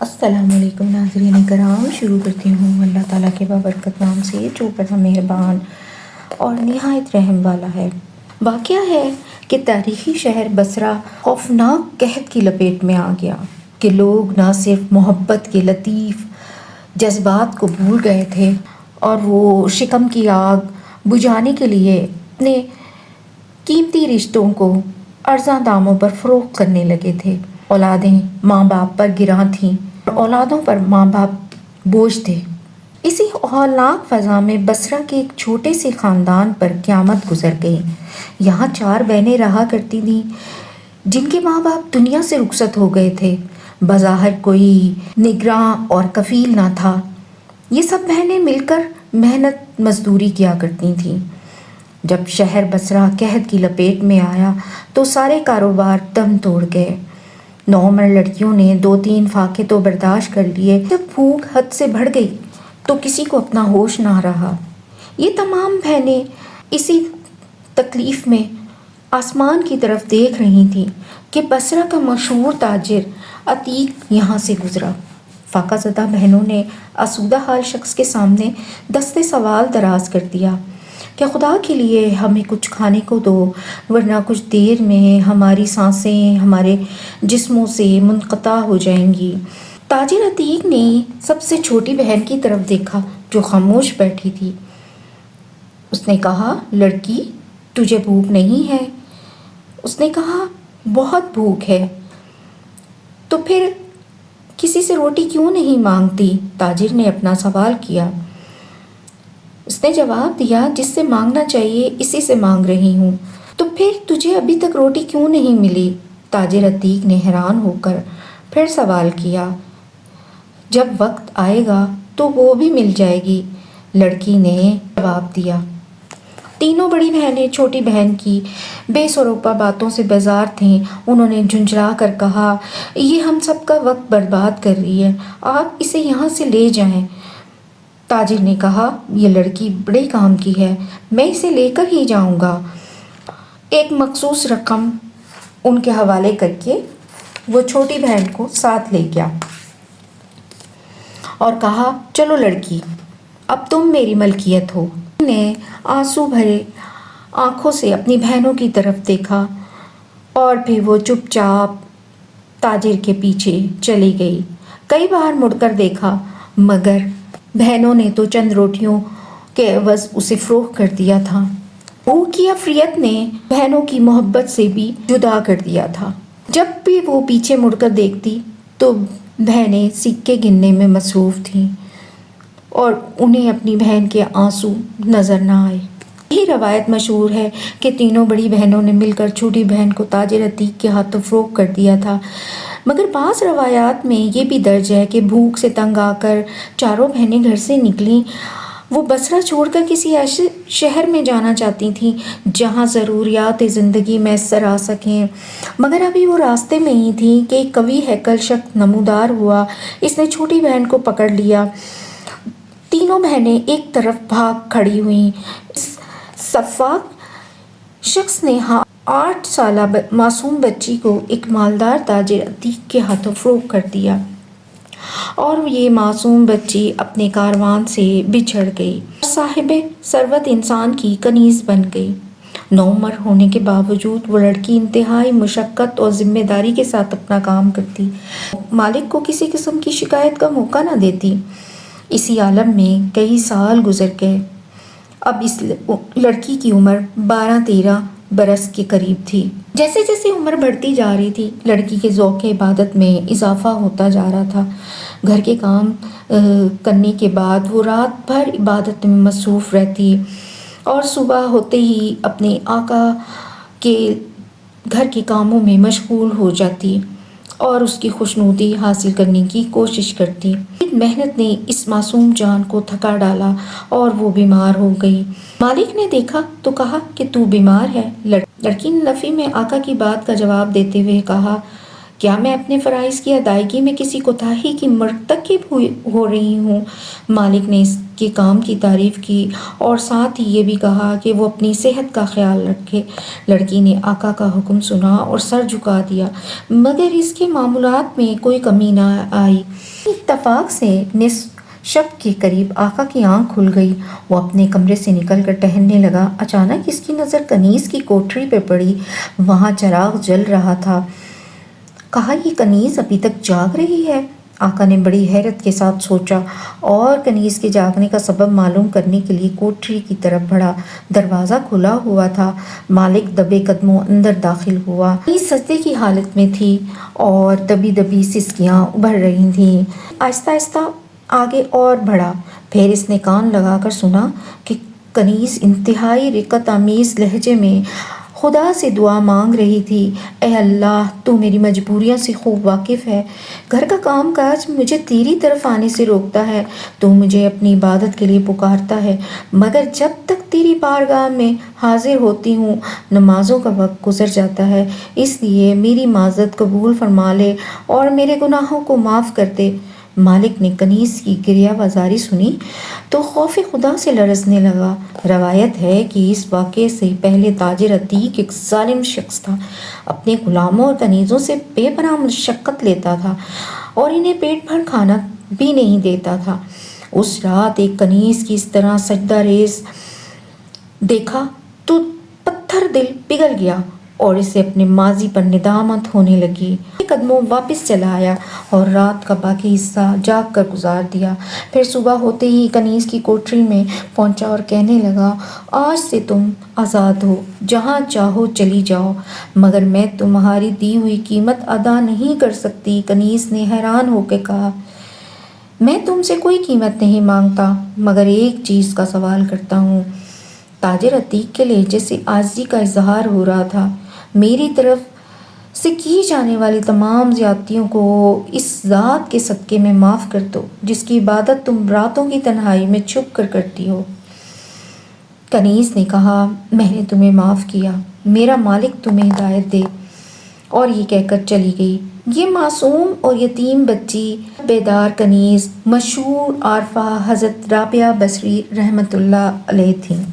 السلام علیکم ناظرین کرام، شروع کرتی ہوں اللہ تعالیٰ کے بابرکت نام سے جو بڑا مہربان اور نہایت رحم والا ہے۔ واقعہ ہے کہ تاریخی شہر بصرہ خوفناک قحط کی لپیٹ میں آ گیا کہ لوگ نہ صرف محبت کے لطیف جذبات کو بھول گئے تھے اور وہ شکم کی آگ بجھانے کے لیے اپنے قیمتی رشتوں کو ارزاں داموں پر فروخت کرنے لگے تھے۔ اولادیں ماں باپ پر گراں تھیں اور اولادوں پر ماں باپ بوجھ تھے۔ اسی ہولناک فضا میں بصرہ کے ایک چھوٹے سے خاندان پر قیامت گزر گئی۔ یہاں 4 بہنیں رہا کرتی تھیں جن کے ماں باپ دنیا سے رخصت ہو گئے تھے۔ بظاہر کوئی نگراں اور کفیل نہ تھا۔ یہ سب بہنیں مل کر محنت مزدوری کیا کرتی تھیں۔ جب شہر بصرہ قحط کی لپیٹ میں آیا تو سارے کاروبار دم توڑ گئے۔ 9 عمر لڑکیوں نے 2-3 فاقے تو برداشت کر لیے۔ جب بھوک حد سے بڑھ گئی تو کسی کو اپنا ہوش نہ رہا۔ یہ تمام بہنیں اسی تکلیف میں آسمان کی طرف دیکھ رہی تھیں کہ بصرہ کا مشہور تاجر عتیق یہاں سے گزرا۔ فاقہ زدہ بہنوں نے آسودہ حال شخص کے سامنے دست سوال دراز کر دیا کہ خدا کے لیے ہمیں کچھ کھانے کو دو، ورنہ کچھ دیر میں ہماری سانسیں ہمارے جسموں سے منقطع ہو جائیں گی۔ تاجر عتیق نے سب سے چھوٹی بہن کی طرف دیکھا جو خاموش بیٹھی تھی۔ اس نے کہا، لڑکی تجھے بھوک نہیں ہے؟ اس نے کہا، بہت بھوک ہے۔ تو پھر کسی سے روٹی کیوں نہیں مانگتی؟ تاجر نے اپنا سوال کیا۔ اس نے جواب دیا، جس سے مانگنا چاہیے اسی سے مانگ رہی ہوں۔ تو پھر تجھے ابھی تک روٹی کیوں نہیں ملی؟ تاجر عتیق نے حیران ہو کر پھر سوال کیا۔ جب وقت آئے گا تو وہ بھی مل جائے گی، لڑکی نے جواب دیا۔ تینوں بڑی بہنیں چھوٹی بہن کی بے سروپا باتوں سے بیزار تھیں۔ انہوں نے جھنجھلا کر کہا، یہ ہم سب کا وقت برباد کر رہی ہے، آپ اسے یہاں سے لے جائیں۔ تاجر نے کہا، یہ لڑکی بڑے کام کی ہے، میں اسے لے کر ہی جاؤں گا۔ ایک مخصوص رقم ان کے حوالے کر کے وہ چھوٹی بہن کو ساتھ لے گیا اور کہا، چلو لڑکی، اب تم میری ملکیت ہو۔ نے آنسو بھرے آنکھوں سے اپنی بہنوں کی طرف دیکھا اور پھر وہ چپ چاپ تاجر کے پیچھے چلی گئی۔ کئی بار مڑ کر دیکھا مگر بہنوں نے تو چند روٹیوں کے عوض اسے فروخت کر دیا تھا۔ بھوک کی افریت نے بہنوں کی محبت سے بھی جدا کر دیا تھا۔ جب بھی وہ پیچھے مڑ کر دیکھتی تو بہنیں سکے گننے میں مصروف تھیں اور انہیں اپنی بہن کے آنسو نظر نہ آئے۔ یہی روایت مشہور ہے کہ تینوں بڑی بہنوں نے مل کر چھوٹی بہن کو تاجر عتیق کے ہاتھوں فروخت کر دیا تھا۔ مگر بعض روایات میں یہ بھی درج ہے کہ بھوک سے تنگ آ کر چاروں بہنیں گھر سے نکلیں۔ وہ بصرہ چھوڑ کر کسی ایسے شہر میں جانا چاہتی تھیں جہاں ضروریات زندگی میسر آ سکیں۔ مگر ابھی وہ راستے میں ہی تھیں کہ ایک قوی ہیکل شخص نمودار ہوا۔ اس نے چھوٹی بہن کو پکڑ لیا۔ تینوں بہنیں ایک طرف بھاگ کھڑی ہوئیں۔ اس سفاک شخص نے 8 سالہ معصوم بچی کو ایک مالدار تاجر عتیق کے ہاتھوں فروخت کر دیا اور یہ معصوم بچی اپنے کاروان سے بچھڑ گئی اور صاحب ثروت انسان کی کنیز بن گئی۔ 9 عمر ہونے کے باوجود وہ لڑکی انتہائی مشقت اور ذمہ داری کے ساتھ اپنا کام کرتی، مالک کو کسی قسم کی شکایت کا موقع نہ دیتی۔ اسی عالم میں کئی سال گزر گئے۔ اب اس لڑکی کی عمر 12-13 برس کے قریب تھی۔ جیسے جیسے عمر بڑھتی جا رہی تھی، لڑکی کے ذوق عبادت میں اضافہ ہوتا جا رہا تھا۔ گھر کے کام کرنے کے بعد وہ رات بھر عبادت میں مصروف رہتی اور صبح ہوتے ہی اپنے آقا کے گھر کے کاموں میں مشغول ہو جاتی اور اس کی خوشنودی حاصل کرنے کی کوشش کرتی۔ محنت نے اس معصوم جان کو تھکا ڈالا اور وہ بیمار ہو گئی۔ مالک نے دیکھا تو کہا کہ تو بیمار ہے۔ لڑکی نے نفی میں آقا کی بات کا جواب دیتے ہوئے کہا کیا میں اپنے فرائض کی ادائیگی میں کسی کوتاہی کی مرتکب ہو رہی ہوں؟ مالک نے اس کے کام کی تعریف کی اور ساتھ ہی یہ بھی کہا کہ وہ اپنی صحت کا خیال رکھے۔ لڑکی نے آقا کا حکم سنا اور سر جھکا دیا، مگر اس کے معمولات میں کوئی کمی نہ آئی۔ اتفاق سے نصف شب کے قریب آقا کی آنکھ کھل گئی۔ وہ اپنے کمرے سے نکل کر ٹہلنے لگا۔ اچانک اس کی نظر کنیز کی کوٹری پہ پڑی۔ وہاں چراغ جل رہا تھا۔ کہا، یہ کنیز ابھی تک جاگ رہی ہے؟ آقا نے بڑی حیرت کے ساتھ سوچا اور کنیز کے جاگنے کا سبب معلوم کرنے کے لیے کوٹری کی طرف بڑھا۔ دروازہ کھلا ہوا تھا۔ مالک دبے قدموں اندر داخل ہوا۔ کنیز سجدے کی حالت میں تھی اور دبی دبی سسکیاں ابھر رہی تھیں۔ آہستہ آہستہ آگے اور بڑھا۔ پھر اس نے کان لگا کر سنا کہ کنیز انتہائی رقت آمیز لہجے میں خدا سے دعا مانگ رہی تھی، اے اللہ، تو میری مجبوریوں سے خوب واقف ہے۔ گھر کا کام کاج مجھے تیری طرف آنے سے روکتا ہے، تو مجھے اپنی عبادت کے لیے پکارتا ہے، مگر جب تک تیری بارگاہ میں حاضر ہوتی ہوں نمازوں کا وقت گزر جاتا ہے، اس لیے میری معذرت قبول فرما لے اور میرے گناہوں کو معاف کر دے۔ مالک نے کنیز کی گریہ بازاری سنی تو خوف خدا سے لرزنے لگا۔ روایت ہے کہ اس واقعے سے پہلے تاجر عتیق ایک ظالم شخص تھا، اپنے غلاموں اور کنیزوں سے بے پناہ مشقت لیتا تھا اور انہیں پیٹ بھر کھانا بھی نہیں دیتا تھا۔ اس رات ایک کنیز کی اس طرح سجدہ ریز دیکھا تو پتھر دل پگھل گیا اور اسے اپنے ماضی پر ندامت ہونے لگی۔ قدموں واپس چلا آیا اور رات کا باقی حصہ جاگ کر گزار دیا۔ پھر صبح ہوتے ہی کنیز کی کوٹری میں پہنچا اور کہنے لگا، آج سے تم آزاد ہو، جہاں چاہو چلی جاؤ، مگر میں تمہاری دی ہوئی قیمت ادا نہیں کر سکتی۔ کنیز نے حیران ہو کے کہا، میں تم سے کوئی قیمت نہیں مانگتا، مگر ایک چیز کا سوال کرتا ہوں۔ تاجر عتیق کے لہجے سے عاجزی کا اظہار ہو رہا تھا، میری طرف سے کی جانے والی تمام زیادتیوں کو اس ذات کے صدقے میں معاف کر دو جس کی عبادت تم راتوں کی تنہائی میں چھپ کر کرتی ہو۔ کنیز نے کہا، میں نے تمہیں معاف کیا، میرا مالک تمہیں ہدایت دے، اور یہ کہہ کر چلی گئی۔ یہ معصوم اور یتیم بچی بیدار کنیز مشہور عارفہ حضرت رابعہ بصری رحمۃ اللہ علیہ تھیں۔